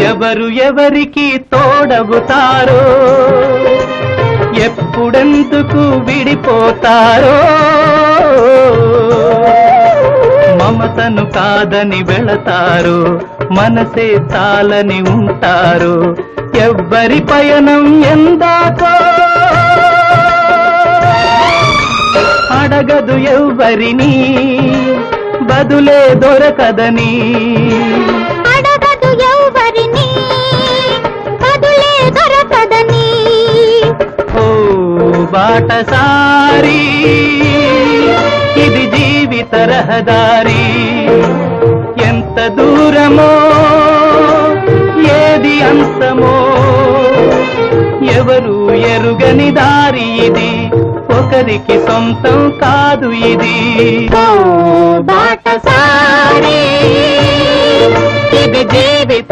ఎవరు ఎవరికి తోడవుతారో ఎప్పుడెందుకు విడిపోతారో మమతను కాదని వెళతారు మనసే తాలని ఉంటారు ఎవ్వరి పయనం ఎందాకో అడగదు ఎవ్వరిని బదులే దొరకదని అడగదు ఎవ్వరిని బదులే దొరకదని ఓ బాటసారి ఇది జీవిత రహదారి ఎంత దూరమో ఏది అంతమో ఎవరు ఎరుగని దారి ఇది ఒకరికి సొంతం కాదు ఇది ఓ బాటసారి ఇది జీవిత